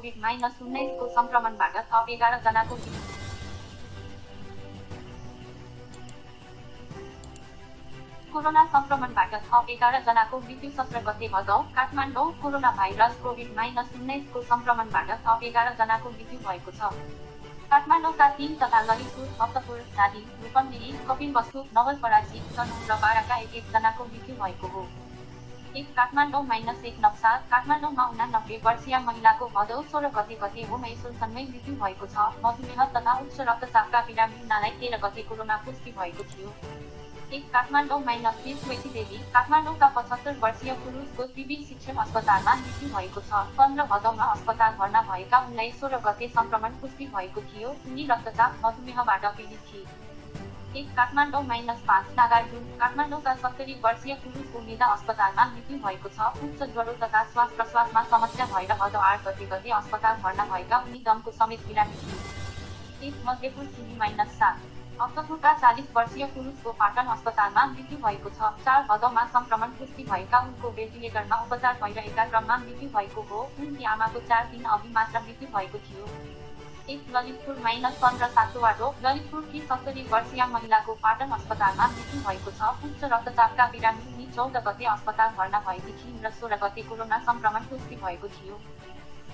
COVID-19 को संक्रमणबाट थप 11 जनाको कोरोना संक्रमणबाट थप 11 जनाको मृत्यु 17 गते भदौ। काठमाडौँ कोरोना भाइरस कोभिड-19 को संक्रमणबाट थप 11 जनाको मृत्यु भएको छ। काठमाडौँका 3 तथा ललितपुर, भक्तपुर, धादिङ, रूपन्देही, कपिलवस्तु, नवलपरासी, तनहुँ र बाराका 1-1 जनाको मृत्यु भएको हो। काठमाडौँ -1 नक्सा। काठमाडौँमा 89 वर्षीय महिलाको भदौ 16 गते होम आइसोलेसनमै मृत्यु भएको छ। मधुमेह तथा उच्च रक्तचापका बिरामी 13 गते कोरोना पुष्टि भएको थियो। काठमाडौँ -20 स्मृति देवी। काठमाडौँका 75 वर्षीय पुरुषको त्रिवी शिक्षण अस्पतालमा मृत्यु भएको छ। 15 भदौमा अस्पताल भर्ना भएका उनलाई 16 गते संक्रमण पुष्टि भएको थियो। उनी रक्तचाप, मधुमेहबाट पीडित थिए। काठमाडौँ -5 नागार्जुन। काठमाडौँका 70 वर्षीय पुरुषको मेदा अस्पतालमा मृत्यु भएको छ। उच्च ज्वरो तथा श्वास प्रश्वासमा समस्या भएर भदौ 8 गते अस्पताल भर्ना भएका उनी दमको समेत बिरामी थिए। मध्यपुर चिनी -7 भक्तपुरका 40 वर्षीय पुरुषको पाटन अस्पतालमा मृत्यु भएको छ। 4 भदौमा संक्रमण पुष्टि भएका उनको भेन्टिलेटरमा उपचार भइरहेका क्रममा मृत्यु भएको हो। उनकी आमाको 4 दिन अघि मात्र मृत्यु भएको थियो। ललितपुर -15 सातोवाटो। ललितपुरकी 70 वर्षीय महिलाको पाटन अस्पतालमा मृत्यु भएको छ। उच्च रक्तचापका बिरामी उनी 14 गते अस्पताल भर्ना भएकी थिइन् र 16 गते कोरोना संक्रमण पुष्टि भएको थियो।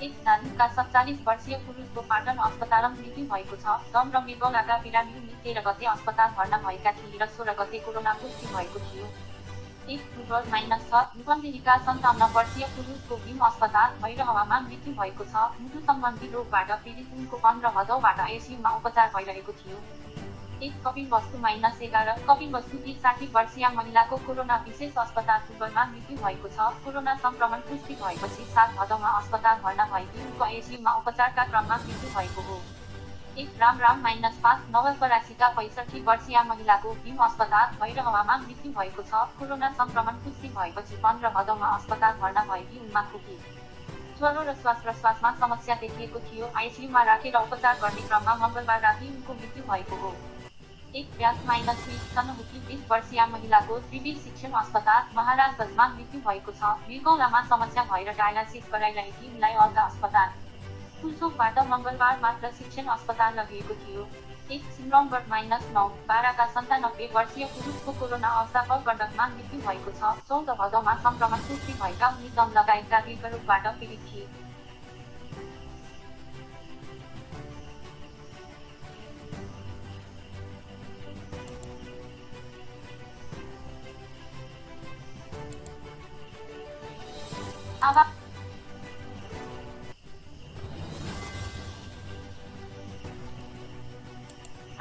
धादिङका 47 वर्षीय पुरुषको पाटन अस्पतालमा मृत्यु भएको छ। दम र मृगौलाका बिरामी उनी 13 गते अस्पताल भर्ना भएका थिए र 16 गते कोरोना पुष्टि भएको थियो। फुटबल -6 रूपन्देहीका 57 वर्षीय पुरुषको भीम अस्पताल भैरहवामा मृत्यु भएको छ। मुटु सम्बन्धी रोगबाट पीडित उनको 15 भदौबाट आइसियुमा उपचार भइरहेको थियो। कपिलवस्तु -11 कपिलवस्तुकी 60 वर्षीय महिलाको कोरोना विशेष अस्पताल फुटबलमा मृत्यु भएको छ। कोरोना संक्रमण पुष्टि भएपछि 7 भदौमा अस्पताल भर्ना भएकी उनको आइसियुमा उपचारका क्रममा मृत्यु भएको हो। रामराम -5 नवलपरासीका 65 वर्षीय महिलाको भीम अस्पताल भैरहवामा मृत्यु भएको छ। कोरोना संक्रमण पुष्टि भएपछि 15 भदौमा अस्पताल भर्ना भएकी उनमा खोकी, ज्वरो र श्वास प्रश्वासमा समस्या देखिएको थियो। आइसियुमा राखेर उपचार गर्ने क्रममा मङ्गलबार राति उनको मृत्यु भएको हो। व्यास -20 तनहुँकी 20 वर्षीय महिलाको त्रिवी शिक्षण अस्पताल महाराजगञ्जमा मृत्यु भएको छ। मृगौलामा समस्या भएर डायलासिस गराइरहेकी उनलाई अर्का अस्पताल पुल्चोकबाट मङ्गलबार मात्र शिक्षण अस्पताल लगिएको थियो। सिमरौनगढ -9 बाराका 97 वर्षीय पुरुषको कोरोना अवस्था गण्डकमा मृत्यु भएको छ। 14 भदौमा संक्रमण पुष्टि भएका उनी दम लगायतका दीर्घरोगबाट पीडित थिए।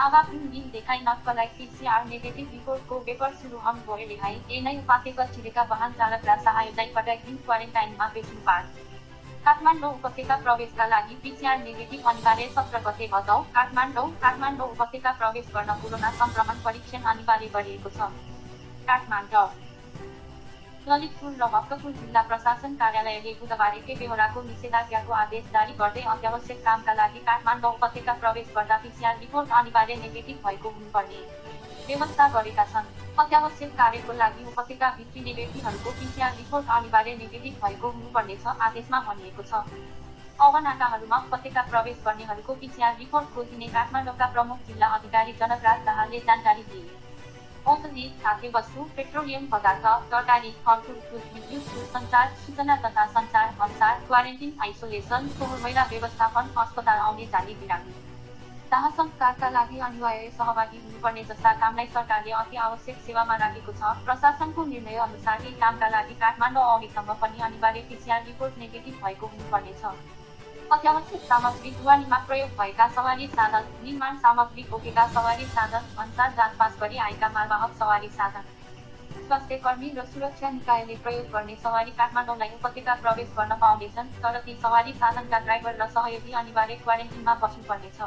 अब 3 दिन देखाइ नक्कलाई PCR नेगेटिभ रिपोर्टको पेपर सुरु भयो लेखाइ। एनै उपाध्यक्ष छिरेका वाहन चालक र सहायकलाई पठाइदिन क्वारेन्टाइनमा बेच्नु पार। काठमाडौँ उपत्यका प्रवेशका लागि PCR नेगेटिभ अनिवार्य 17 गते भदौ। काठमाडौँ उपत्यका प्रवेश गर्न कोरोना संक्रमण परीक्षण अनिवार्य गरिएको छ। काठमाडौँ ललितपुर र भक्तपुर जिल्ला प्रशासन कार्यालयले बुधबार बेहोराको निषेधाज्ञाको आदेश जारी गर्दै अत्यावश्यक कामका लागि काठमाडौँ उपत्यका प्रवेश गर्दा PCR रिपोर्ट अनिवार्य नेगेटिभ भएको हुनुपर्ने व्यवस्था गरेका छन्। अत्यावश्यक कार्यको लागि उपत्यका भित्रिने व्यक्तिहरूको PCR रिपोर्ट अनिवार्य नेगेटिभ भएको हुनुपर्नेछ आदेशमा भनिएको छ। अब नाकाहरूमा उपत्यका प्रवेश गर्नेहरूको PCR रिपोर्ट खोजिने काठमाडौँका प्रमुख जिल्ला अधिकारी जनकराज दाहालले जानकारी दिए। औषधि, खाद्य वस्तु, पेट्रोलियम पदार्थ, तरकारी, फलफुल, दुध, विद्युत, दूरसञ्चार, सूचना तथा सञ्चार, भन्सार, क्वारेन्टिन, आइसोलेसन, फोहोर मैला व्यवस्थापन, अस्पताल आउने जाने बिरामी, दाह संस्कारका लागि अनिवार्य सहभागी हुनुपर्ने जस्ता कामलाई सरकारले अति आवश्यक सेवामा राखेको छ। प्रशासनको निर्णय अनुसार यी कामका लागि काठमाडौँ आउनेसम्म पनि अनिवार्य PCR रिपोर्ट नेगेटिभ भएको हुनुपर्नेछ। अत्यावश्यक सामग्री, ढुवानीमा प्रयोग भएका सवारी साधन, निर्माण सामग्री बोकेका सवारी साधन, भन्सार जाँच पास गरी आएका मालवाहक सवारी साधन, स्वास्थ्य कर्मी र सुरक्षा निकायले प्रयोग गर्ने सवारी काठमाडौँलाई उपत्यका प्रवेश गर्न पाउँदैछन्। तर ती सवारी साधनका ड्राइभर र सहयोगी अनिवार्य क्वारेन्टिनमा बस्नुपर्नेछ।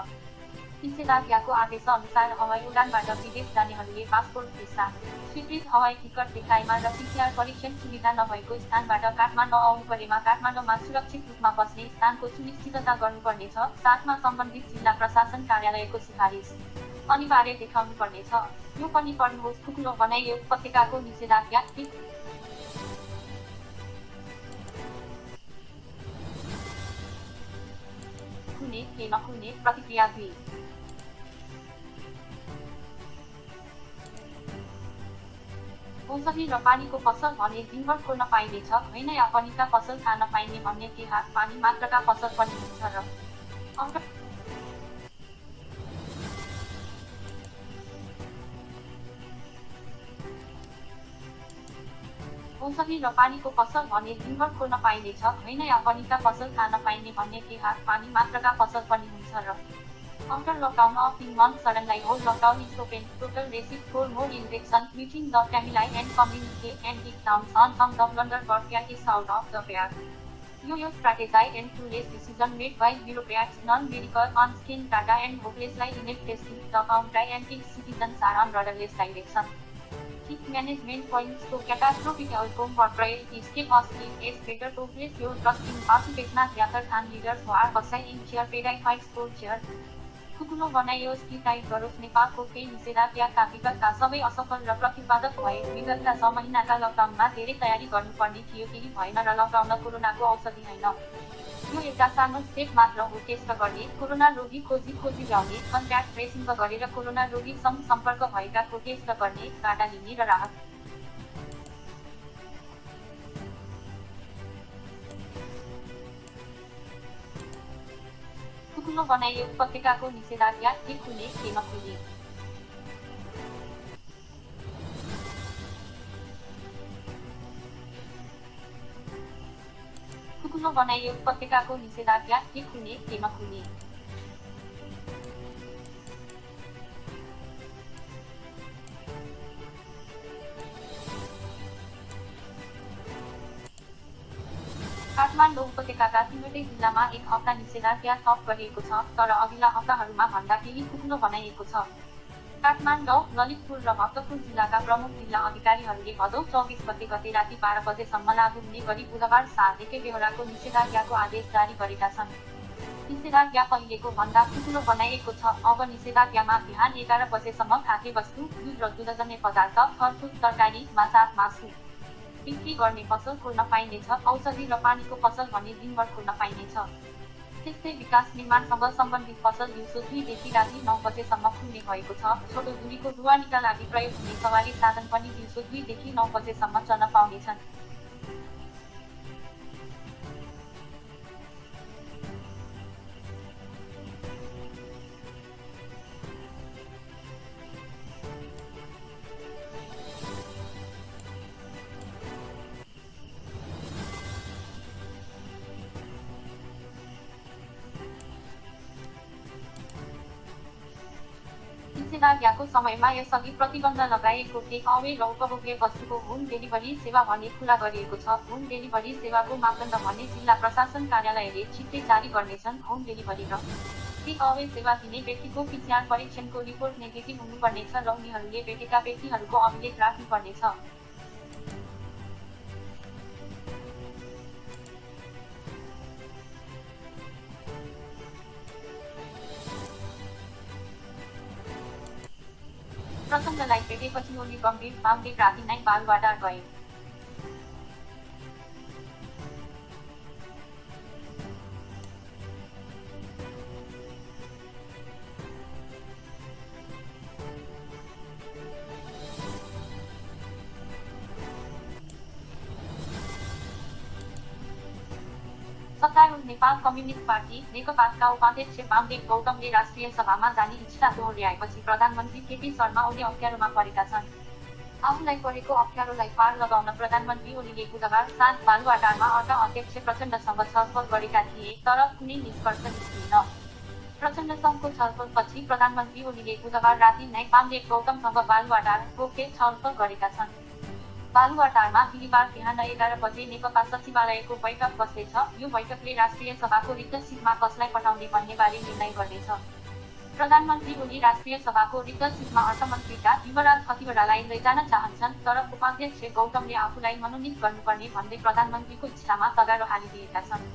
निषेधाज्ञाको आदेश अनुसार हवाई उडानबाट विदेश जानेहरूले पासपोर्ट, भिसा, स्वीकृत हवाई टिकट देखाइमा र PCR परीक्षण सुविधा नभएको स्थानबाट काठमाडौँ आउनुपरेमा काठमाडौँमा सुरक्षित रूपमा बस्ने स्थानको सुनिश्चितता गर्नुपर्नेछ। साथमा सम्बन्धित जिल्ला प्रशासन कार्यालयको सिफारिस अनिवार्य देखाउनुपर्नेछ। यो पनि पढ्नुहोस्। खुकुलो बनाइयो उपत्यकाको निषेधाज्ञा। खुल्ने के नखुल्ने प्रतिक्रिया 2। औषधि र पानीको पसल भने दिनभर खोल्न पाइनेछ, होइन या पनिका पसल खान पाइने भन्ने के हात पानी मात्रका पसल पनि हुन्छ र औषधि र पानीको पसल भने दिनभर खोल्न पाइनेछ, होइन या पनिका पसल खान पाइने भन्ने के हात पानी मात्रका पसल पनि हुन्छ र After lockdown of 3 months suddenly whole lockdown is open, total receipt for more injection, meeting the family and community and it downs on some the blunder but cat is out of the bag. You strategize and clueless decision made by bureaucrats, non-medical, on-skin data and hopelessly inept testing, the country and its citizens are on rudderless direction. Chief management points to catastrophic outcome for priority step costly, it's better to place your trust in participation rather than leaders who are beside in chair paid fights for chair. खुकुलो बनाइयोस् कि tight गरोस् नेपालको केही निषेधाज्ञाका विगतका सबै असफल र प्रतिपादक भए विगतका 6 महिनाका लकडाउनमा धेरै तयारी गर्नुपर्ने थियो केही भएन र लकडाउन कोरोनाको औषधि होइन यो एउटा सानो स्टेप मात्र हो टेस्ट गर्ने कोरोना रोगी खोजी ल्याउने कन्ट्याक्ट ट्रेसिङ गरेर कोरोना रोगीसँग सम्पर्क भएकाको टेस्ट गर्ने डाटा लिने र राहत खुकुलो बनाइयो उपत्यकाको निषेधाज्ञा के खुल्ने के नखुल्ने खुकुलो बनाइयो उपत्यकाको निषेधाज्ञा के खुल्ने के नखुल्ने काठमाडौँ उपत्यकाका तीनवटै जिल्लामा एक हप्ता निषेधाज्ञा थप गरिएको छ तर अघिल्ला हप्ताहरूमा भन्दा केही खुकुलो बनाइएको छ काठमाडौँ ललितपुर र भक्तपुर जिल्लाका प्रमुख जिल्ला अधिकारीहरूले भदौ 24 गते राति 12 बजेसम्म लागू हुने गरी बुधबार 7 बेहोराको निषेधाज्ञाको आदेश जारी गरेका छन् निषेधाज्ञा पहिलेको भन्दा खुकुलो बनाइएको छ अब निषेधाज्ञामा बिहान 11 बजेसम्म खाद्य वस्तु दुध र दुधजन्य पदार्थ फलफुल तरकारी मासु बिक्री गर्ने पसल खोल्न पाइनेछ औषधि र पानीको पसल भने दिनभर खोल्न पाइनेछ त्यस्तै विकास निर्माणसँग सम्बन्धित पसल दिउँसो 2 देखि राति 9 बजेसम्म खुल्ने भएको छ छोटो दूरीको ढुवानीका लागि प्रयोग हुने सवारी साधन पनि दिउँसो 2 देखि 9 बजेसम्म चल्न पाउनेछन् निषेधाज्ञाको समयमा यसअघि प्रतिबन्ध लगाएको टेक अवे र उपभोग्य वस्तुको होम डेलिभरी सेवा भने खुला गरिएको छ होम डेलिभरी सेवाको मापदण्ड भने जिल्ला प्रशासन कार्यालयले छिट्टै जारी गर्नेछन् होम डेलिभरी र टेक अवे सेवा दिने व्यक्तिको PCR परीक्षणको रिपोर्ट नेगेटिभ हुनुपर्नेछ र उनीहरूले भेटेका व्यक्तिहरूको अभिलेख राख्नुपर्नेछ प्रचण्डलाई भेटेपछि ओली गम्भीर मागले राति नै बालुवाटार गए सत्तारूढ नेपाल कम्युनिस्ट पार्टी नेकपाका उपाध्यक्ष वामदेव गौतमले राष्ट्रिय सभामा जाने इच्छा दोहोर्याएपछि प्रधानमन्त्री केपी शर्मा ओली अप्ठ्यारोमा परेका छन् आफूलाई परेको अप्ठ्यारोलाई पार लगाउन प्रधानमन्त्री ओलीले बुधबार साँझ बालुवाटारमा अर्का अध्यक्ष प्रचण्डसँग छलफल गरेका थिए तर कुनै निष्कर्ष निस्किएन प्रचण्डसँगको छलफलपछि प्रधानमन्त्री ओलीले बुधबार राति नै वामदेव गौतमसँग बालुवाटारको फेर छलफल गरेका छन् बालुवाटारमा बिहिबार बिहान 11 बजे नेकपा सचिवालयको बैठक बस्दैछ यो बैठकले राष्ट्रिय सभाको रिक्त सिटमा कसलाई पठाउने भन्ने बारे निर्णय गर्नेछ प्रधानमन्त्री ओली राष्ट्रिय सभाको रिक्त सिटमा अर्थमन्त्रीका युवराज खतिवड़ालाई लैजान चाहन्छन् तर उपाध्यक्ष गौतमले आफूलाई मनोनित गर्नुपर्ने भन्दै प्रधानमन्त्रीको इच्छामा तगारो हालिदिएका छन्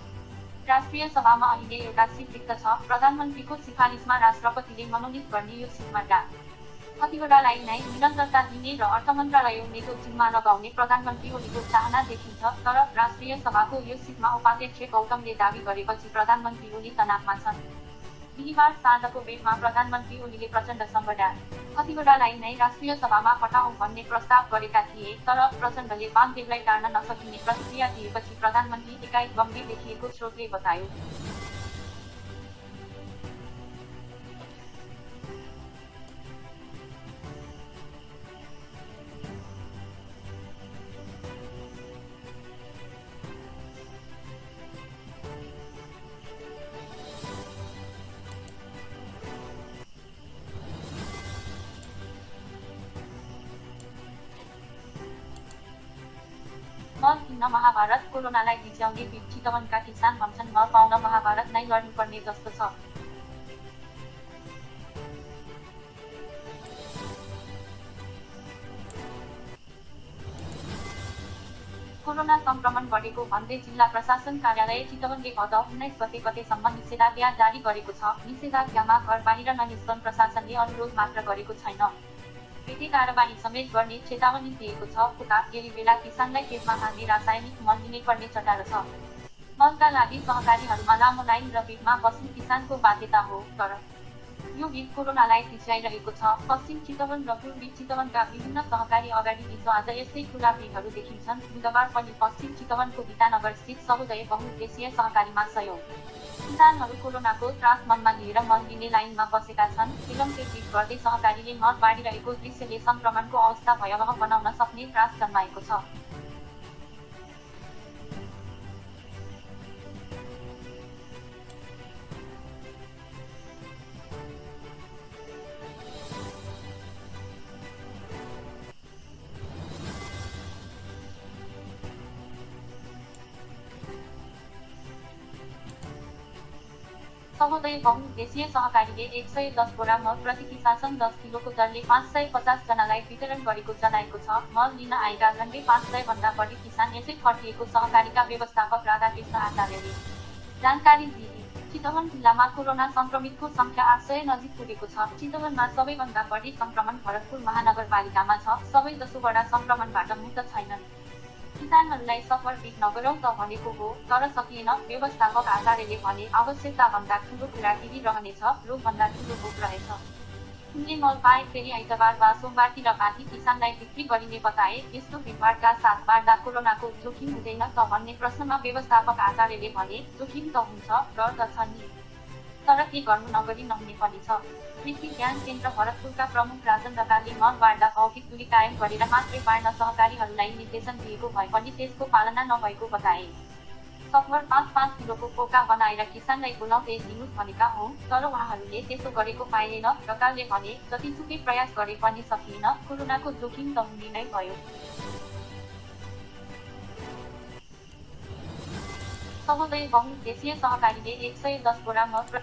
राष्ट्रिय सभामा अहिले एउटा सिट रिक्त छ प्रधानमन्त्रीको सिफारिसमा राष्ट्रपतिले मनोनित गर्ने यो सिटमा डा खतिवड़ालाई नै निरन्तरता दिने र अर्थ मन्त्रालय उनीको जिम्मा लगाउने प्रधानमन्त्री ओलीको चाहना देखिन्छ तर राष्ट्रिय सभाको यो सिटमा उपाध्यक्ष गौतमले दावी गरेपछि प्रधानमन्त्री ओली तनावमा छन् बिहिबार साँझको बेडमा प्रधानमन्त्री ओलीले प्रचण्ड सम्बोधा कतिवटालाई नै राष्ट्रिय सभामा पठाउँ भन्ने प्रस्ताव गरेका थिए, तर प्रचण्डले वामदेवलाई टार्न नसकिने प्रतिक्रिया दिएपछि प्रधानमन्त्री एकाएक गम्भीर देखिएको स्रोतले बतायो। मल किन्न महाभारत कोरोनालाई जिच्याउने चितवनका किसान भन्छन् मल पाउन महाभारत नै लड्नुपर्ने जस्तो छ। कोरोना संक्रमण बढेको भन्दै जिल्ला प्रशासन कार्यालय चितवनले भदौ 19 गतेसम्म निषेधाज्ञा जारी गरेको छ। निषेधाज्ञामा घर बाहिर ननिस्कन प्रशासनले अनुरोध मात्र गरेको छैन, पेटे कारबाही समेत गर्ने चेतावनी दिएको छ। पुका केही बेला किसानलाई खेतमा हाल्ने रासायनिक मल लिनै पर्ने चटारो छ। मलका लागि सहकारीहरूमा लामो लाइन र भिडमा बस्ने किसानको बाध्यता हो, तर यो भिड कोरोनालाई पिछ्याइरहेको छ। पश्चिम चितवन र पूर्वी चितवनका विभिन्न सहकारी अगाडि हिजो आज यस्तै ठूला भिडहरू देखिन्छन्। बुधबार पनि पश्चिम चितवनको गीतानगर स्थित सहोदय बहुउद्देश्यीय सहकारीमा सयौं किसानहरू कोरोनाको त्रास मनमा लिएर मल लिने लाइनमा बसेका छन्। फिल्मको ट्विट गर्दै सहकारीले मल बाँडिरहेको दृश्यले संक्रमणको अवस्था भयावह बनाउन सक्ने त्रास जन्माएको छ। सहोदय बहुउद्देश्यीय सहकारीले 110 बोरा मल प्रति किसान 10 किलोको दरले 550 जनालाई वितरण गरेको जनाएको छ। मल लिन आएका झन्डै 500 भन्दा बढी किसान यसै खटिएको सहकारीका व्यवस्थापक राधाकृष्ण आचार्यले जानकारी दिए। चितवन जिल्लामा कोरोना संक्रमितको संख्या 800 नजिक पुगेको छ। चितवनमा सबैभन्दा बढी संक्रमण भरतपुर महानगरपालिकामा छ। सबैजसो वडा संक्रमणबाट मुक्त छैनन्। किसानहरूलाई सफर बिट नगरौँ त भनेको हो, तर सकिएन। व्यवस्थापक आचार्यले भने आवश्यकताभन्दा ठूलो कुरा रहनेछ, रोगभन्दा ठूलो भोक रहेछ। उनले मल पाए फेरि आइतबार वा सोमबारतिर बाँकी किसानलाई बिक्री गरिने बताए। यस्तो भिडभाडका साथ बाँड्दा कोरोनाको जोखिम हुँदैन त भन्ने प्रश्नमा व्यवस्थापक आचार्यले भने जोखिम त हुन्छ, डर त छ नि, तर के गर्नु नगरी नहुने पनि छ। कृषि ज्ञान केन्द्र भरतपुरका प्रमुख राजन ढकालले मल बाँड्दा भौतिक दूरी कायम गरेर मात्रै बाँड्न सहकारीहरूलाई निर्देशन दिएको भए पनि त्यसको पालना नभएको बताए। सकभर 5-5 किलोको पोका बनाएर किसानलाई बोलाउँदै दिनुहोस् भनेका हौ, तर उहाँहरूले त्यसो गरेको पाइएन। ढकालले भने जतिसुकै प्रयास गरे पनि सकिएन, कोरोनाको जोखिम त हुने नै भयो। सहोदय बहुउद्देश्यीय सहकारीले 110 बोरा मल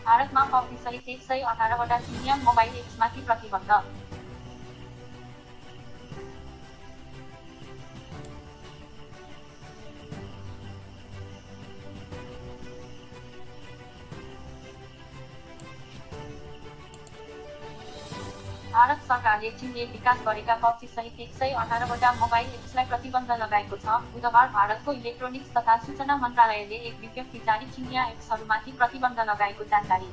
भारतमा पब्जीसहित 118वटा चिनिया मोबाइल एप्समाथि प्रतिबन्ध। भारत सरकारले चीनले विकास गरेका पब्जीसहित 118वटा मोबाइल एप्सलाई प्रतिबन्ध लगाएको छ। बुधबार भारतको इलेक्ट्रोनिक्स तथा सूचना मन्त्रालयले एक विज्ञप्ति जारी चिनिया एप्सहरूमाथि प्रतिबन्ध लगाएको जानकारी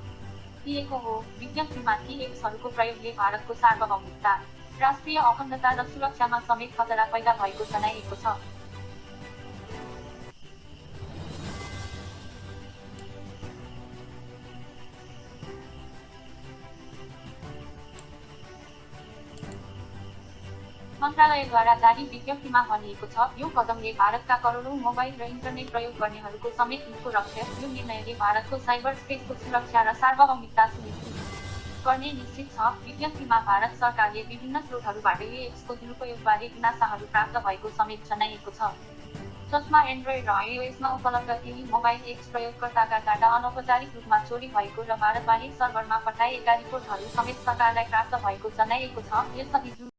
दिएको हो। विज्ञप्तिमाथि एप्सहरूको प्रयोगले भारतको सार्वभौमिकता, राष्ट्रिय अखण्डता र सुरक्षामा समेत खतरा पैदा भएको जनाइएको छ। मन्त्रालयद्वारा जारी विज्ञप्तिमा भनिएको छ, यो कदमले भारतका करोडौं मोबाइल र इन्टरनेट प्रयोग गर्नेहरूको समेत हितको रक्षक। यो निर्णयले भारतको साइबर स्पेसको सुरक्षा र सार्वभौमिकता सुनिश्चित गर्ने निश्चित छ। विज्ञप्तिमा भारत सरकारले विभिन्न स्रोतहरूबाट यो एप्सको दुरुपयोगबारे गुनासाहरू प्राप्त भएको समेत जनाइएको छ, जसमा एन्ड्रोइड र आइओएसमा उपलब्ध केही मोबाइल एप्स प्रयोगकर्ताका डाटा अनौपचारिक रूपमा चोरी भएको र भारतबाहिर सर्भरमा पठाइएका रिपोर्टहरू समेत सरकारलाई प्राप्त भएको जनाइएको छ। यसअघि